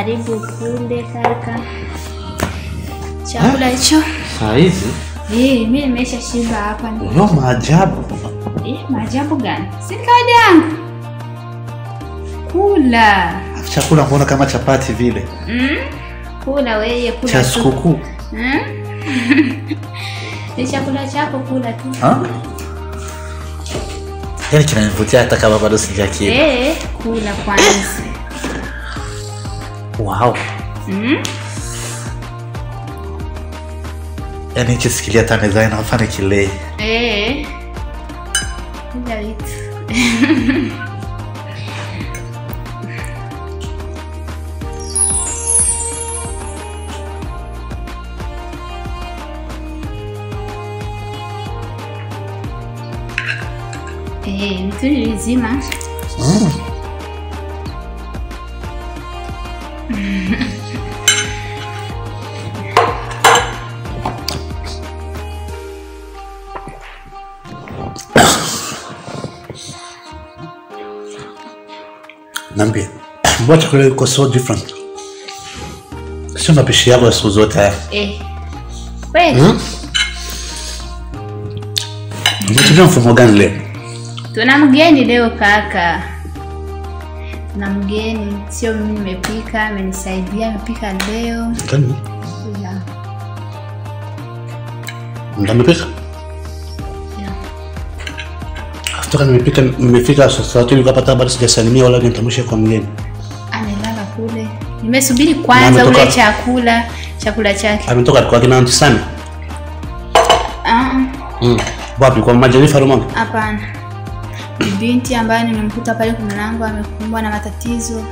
Karibu kule kaka. Chakula hicho. Saa hizi? Mimi nimesha shiba hapa. Ndio maajabu. Maajabu gani? Si kawaida yangu. Kula. Chakula mbona kama chapati vile? Kula wewe, kula. Cha sikukuu. Ni chakula chako, kula tu. Yaani kinanivutia hata kama bado sijakila. Kula kwanza. Wow. Yaani nikisikia tanga za ina nafanya kile. Kula vitu. Mtu nilizima. Niambie, mbona chakula iko so different? Sio mapishi yako ya siku zote. Kweli? Unatumia mfumo gani leo? Tuna mgeni leo kaka. Tuna mgeni, sio mimi nimepika, amenisaidia nimepika leo. Kani? Ndamepika? Kutoka nimefika sasa tu nikapata habari sijasalimia wala nitamshe kwa mgeni. Amelala kule. Nimesubiri kwanza ule chakula chake. Ametoka kwa kina aunti sana. Wapi kwa mama Jennifer Romano? Hapana. Binti ambaye nimemkuta pale kwa mlango amekumbwa na matatizo.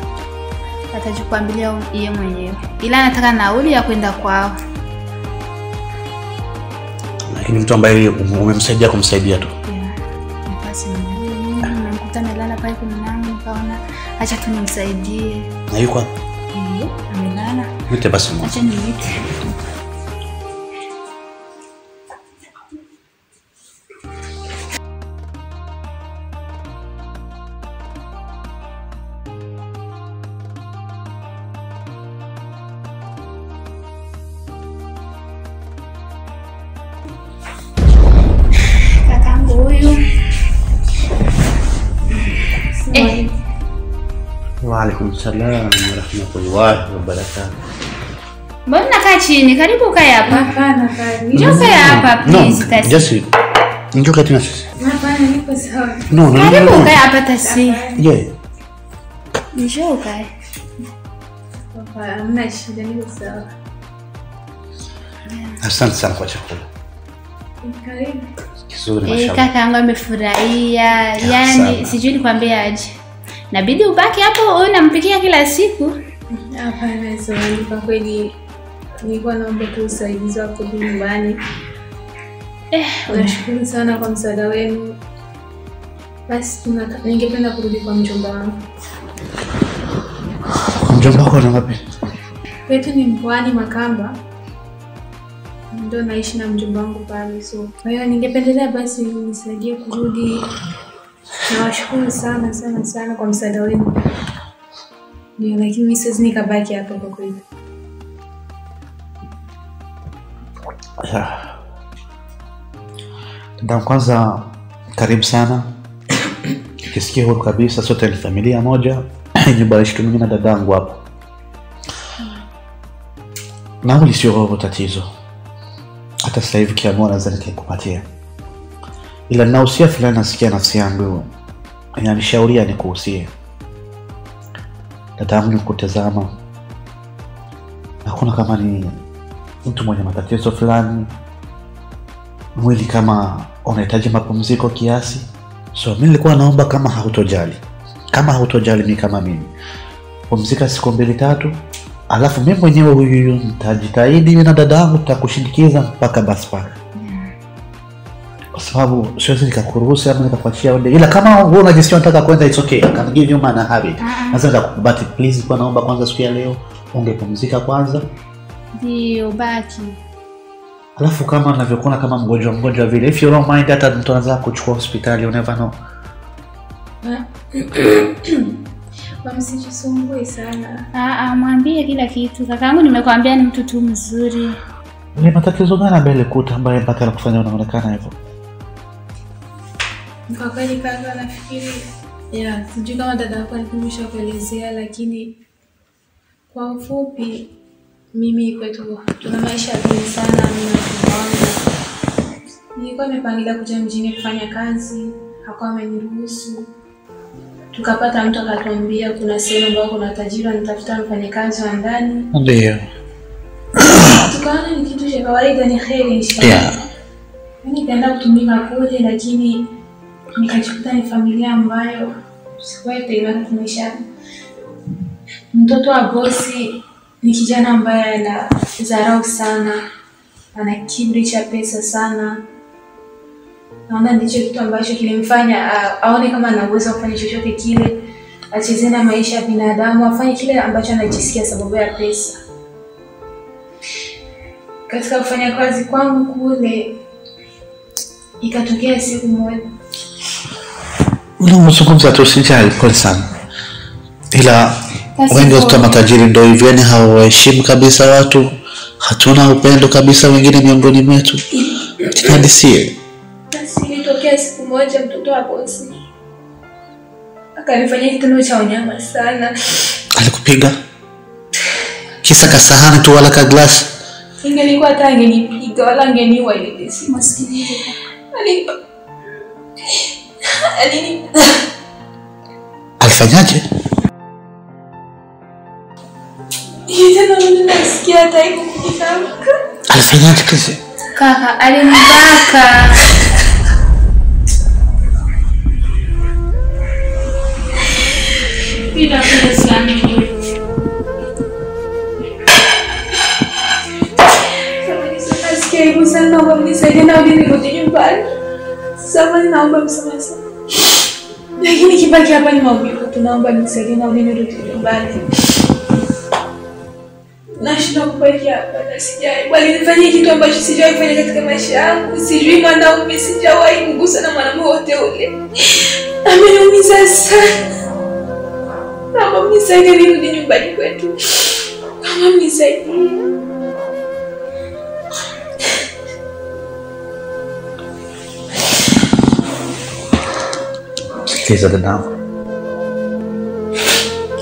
Atajikwambilia yeye mwenyewe. Ila anataka nauli ya kwenda kwao. Lakini mtu ambaye umemsaidia kumsaidia tu. Basi nimemkuta amelala pale kwa mlango nikaona acha tu nimsaidie. Na yuko hapo? Amelala. Mite basi mwa. Acha niite. Waalaikum salam warahmatullahi wabarakatuh. Mbona nakaa chini? Karibu kae hapa. Hapana, njoo kae hapa please Tasi. Just njoo kae tena sisi. Hapana, niko sawa. No. Karibu kae hapa Tasi. Yeah. Njoo kae. Hapana, hamna shida, niko sawa. Asante sana kwa chakula. Karibu. Kizuri mashallah. Kaka yangu amefurahia. Yaani sijui nikwambie aje. Nabidi ubaki hapo unampikia kila siku. Hapana, sasa kwa kweli nilikuwa naomba tu usaidizi wako nyumbani. Nashukuru sana kwa msaada wenu. Basi ningependa kurudi kwa mjomba wangu. Mjomba wako ni wapi? Kwetu ni mkoani Makamba. Ndio naishi na mjomba wangu pale. So, kwa hiyo ningependelea basi unisaidie kurudi. Nawashukuru sana kwa msaada wenu. Ndio, lakini mimi siwezi nikabaki hapa kwa kweli. Ndio kwanza karibu sana. Kisikia huru kabisa, sote ni familia moja. Nyumba yetu mimi na dadangu hapo. Nauli sio tatizo. Hata sasa hivi kiamua naweza nikakupatia. Ila nausia fulani nasikia nafsi yangu inanishauri nikuhusie. Dadangu nikutazama. Hakuna kama ni mtu mwenye matatizo fulani. Mwili kama unahitaji mapumziko kiasi. So mimi nilikuwa naomba kama hautojali mimi kama mimi. Pumzika siku 2-3. Alafu mimi mwenyewe huyu nitajitahidi na dadangu tutakushindikiza mpaka basi pale. Kwa sababu siwezi nikakuruhusu ama nikakuachia wewe. Ila kama wewe unajisikia unataka kwenda it's okay. I can give you man a habit. Sasa but please kwa naomba kwanza siku ya leo ungepumzika kwanza. Ndio baki. Alafu kama unavyokuona kama mgonjwa vile, if you don't mind hata mtu anaweza kuchukua hospitali, you never know. Msijisumbue sana. Mwambie kila kitu. Kakaangu nimekwambia ni mtu tu mzuri. Ni matatizo gani ambayo ilikuta ambayo mpaka nakufanya unaonekana hivyo? Kwa kweli kaka, nafikiri sijui kama dada yako alikumisha kuelezea, lakini kwa ufupi mimi kwetu tuna maisha duni sana mimi na wangu. Nilikuwa nimepangilia kuja mjini kufanya kazi, hakuwa ameniruhusu. Tukapata mtu akatuambia kuna sehemu ambayo kuna tajiri anatafuta mfanyakazi wa ndani. Ndio. Tukaona ni kitu cha kawaida, ni heri inshallah. Nikaenda kutumika kule, lakini nikajikuta ni familia ambayo sikuwahi kutegemea maisha. Mtoto wa bosi ni kijana ambaye anadharau sana, ana kiburi cha pesa sana. Naona ndicho kitu ambacho kilimfanya aone kama ana uwezo kufanya chochote kile, acheze na maisha ya binadamu, afanye kile ambacho anajisikia sababu ya pesa. Katika kufanya kazi kwangu kule, ikatokea siku moja. Unazungumza tu, sijali, pole sana. Ila wengi wa matajiri ndio hivyo, yani hawaheshimu kabisa watu, hatuna upendo kabisa wengine miongoni mwetu. Tunadisie. Ilitokea siku moja mtoto wa bosi akanifanyia kitendo cha unyama sana. Alikupiga? Kisa kasahani tu wala ka glass? Ingelikuwa hata angenipiga wala angeniua ile si maskini. Alifanyaje? Tena nasikia hata hivyo kukitamka. Alifanyaje kesi? Kaka alinibaka. Bila kusiana. Nasikia hivyo sana, naomba mnisaidie na nirudi nyumbani. Sasa naomba msamaha sana. Lakini kibaki hapa ni maumivu, tunaomba mnisaidie na nirudi nyumbani. Nashinda kubaki hapa na sijai. Walinifanyia kitu ambacho sijawahi kufanya katika maisha yangu. Sijui mwanaume, sijawahi kugusa na mwanamume wote ule. Ameniumiza sana. Naomba mnisaidie nirudi nyumbani kwetu. Naomba mnisaidie. Sikiliza dadangu.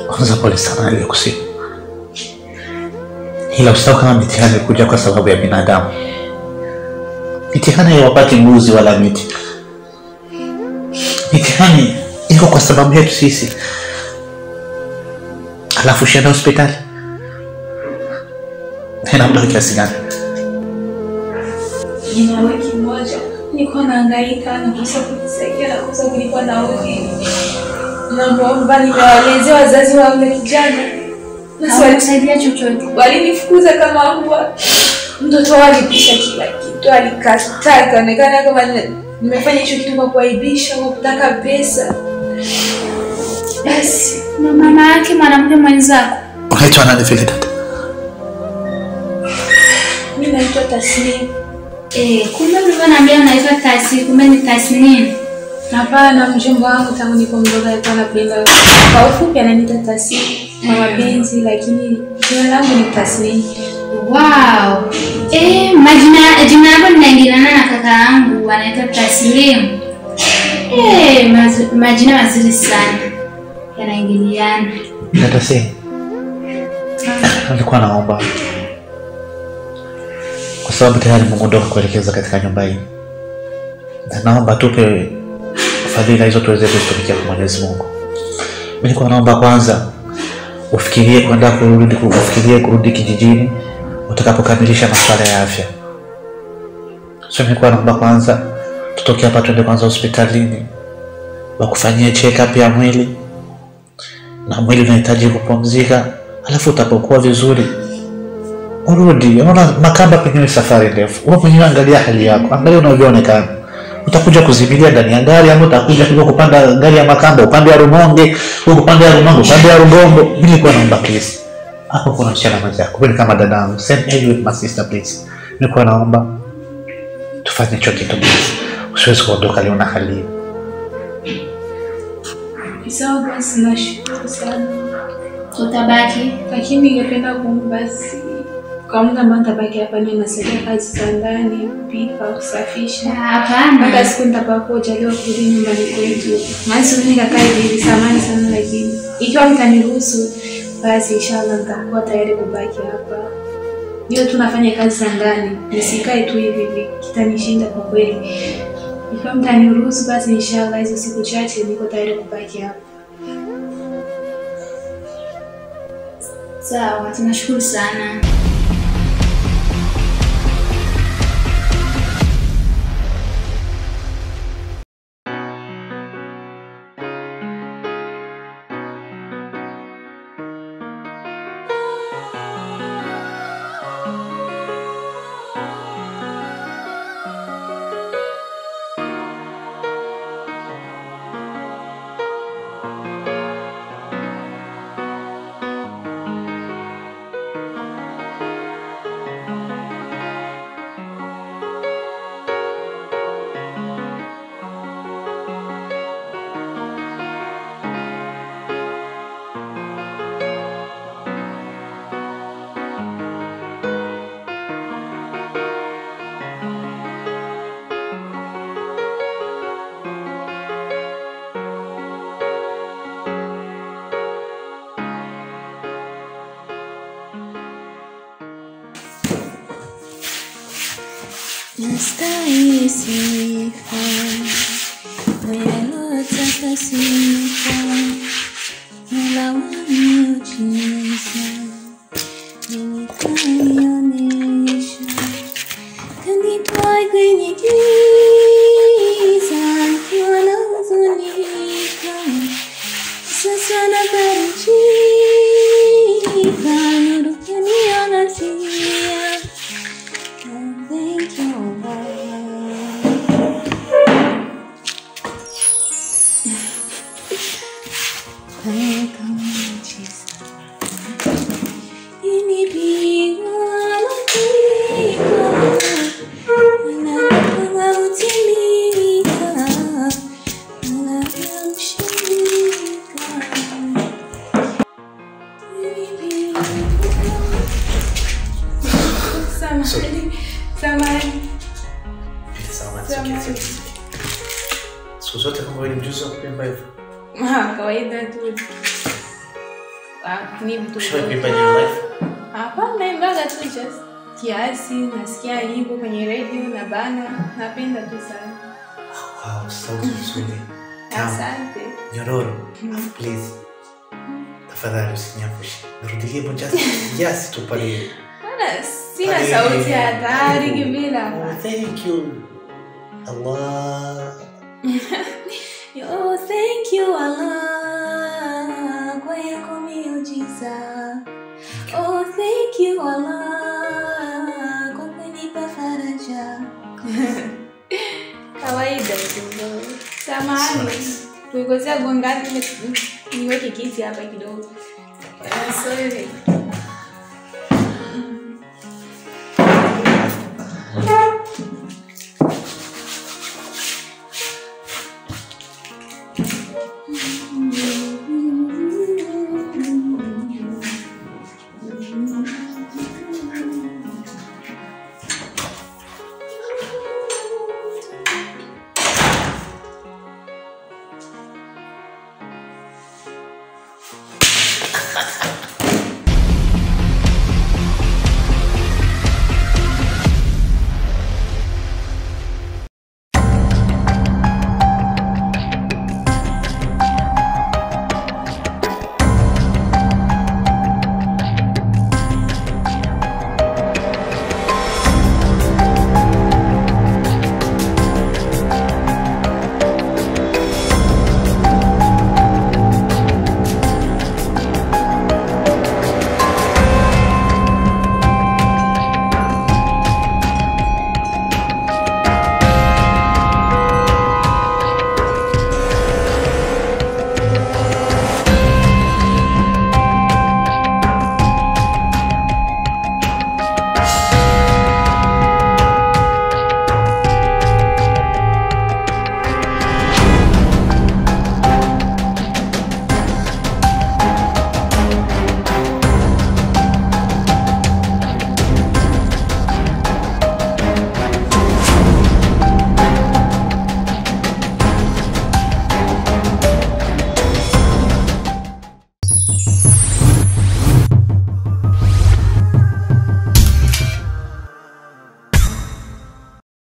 Kwanza pole sana ile kusiku. Ila usitau kama mitihani kuja kwa sababu ya binadamu. Mitihani haiwapati mbuzi wala miti. Mitihani iko kwa sababu yetu sisi. Alafu shenda hospitali. Hena muda kiasi gani? Ina wiki moja. Niko nahangaika na kukosa kujisaidia na kukosa kulipa nauli. Naomba niwaeleze wazazi wa yule kijana. Hawakusaidia chochote. Walinifukuza kama mbwa. Mtoto alipisha kila kitu, alikataa, kaonekana kama nimefanya hicho kitu kwa kuaibisha, kwa kutaka pesa. Basi, na mama yake mwanamke mwenzako. Unaitwa nani vile dada? Mimi naitwa Tasnim. Kumbe ulikuwa unaniambia unaitwa Tasnim, kumbe ni Tasnim. Hapana, mjomba wangu tangu niko mdogo alikuwa anapenda. Kwa ufupi ananiita Tasnim kwa mapenzi, lakini jina langu ni Tasnim. Wow. Jina lako linaingiliana na kaka yangu anaitwa Taslim. Majina mazuri sana. Yanaingiliana. Dada si. Nilikuwa naomba. Kwa sababu tayari mmeondoka kuelekeza katika nyumba hii. Naomba tupe fadhila hizo tuweze kutumikia kwa Mwenyezi Mungu. Mimi nilikuwa naomba kwanza ufikirie kwenda kurudi kijijini utakapokamilisha masuala ya afya. Sio, nilikuwa naomba kwanza tutoke hapa twende kwanza hospitalini wakufanyie check up ya mwili. Na mwili unahitaji kupumzika, alafu utapokuwa vizuri urudi. Unaona Makamba penyewe safari ndefu. Wewe mwenyewe angalia hali yako, angalia unavyoonekana. Utakuja kuzimilia ndani ya gari ama utakuja kupanda gari ya Makamba upande ya Rumonge, upande ya Rumonge, upande ya Rugombo. Mimi nilikuwa naomba please. Hapo kuna msichana mmoja. Wewe kama dadangu, send me with my sister please. Nilikuwa naomba tufanye chochote please. Usiweze kuondoka leo na hali. Sawa basi, nashukuru sana. Utabaki? Lakini ningependa kuomba basi kwa muda ambao nitabaki hapa niwe nasaidia kazi za ndani, kupika, kusafisha. Hapana. Mpaka siku nitakapojaliwa kurudi nyumbani kwetu. Maana siwezi nikakaa hivi, samahani sana, lakini ikiwa mtaniruhusu basi inshallah nitakuwa tayari kubaki hapa. Niwe tunafanya kazi za ndani, nisikae tu hivi, kitanishinda kwa kweli. Ikiwa mtaniruhusu basi inshallah hizo siku chache niko tayari kubaki hapa. Sawa, tunashukuru sana. Nastahili sifa, unayotaka sifa, Mola wa miujiza, mimi kanionesha, kanitoa kwenye giza, nikiwa nahuzunika, sasa nafarijika, nuru kaniangazia. Thank you, Siku zote kama wewe ni mjuzi wa kuimba hivyo? Kawaida tu. Ni mtu. Ushawahi kuimba in your life? Hapana, naimbaga tu just kiasi, nasikia nyimbo kwenye radio na bana, napenda tu sana. Wow, sauti nzuri. Asante. Nyororo, please. Tafadhali usiniangushe. Nirudilie moja kiasi tu pale. Bana, sina sauti hatari kibila. Thank you. Allah. Oh, thank you Allah kwa yako miujiza. Oh, thank you Allah kwa kunipa faraja. Kawaida tu. Samahani. Tulikosea gongani, niweke kiti hapa kidogo. Sorry.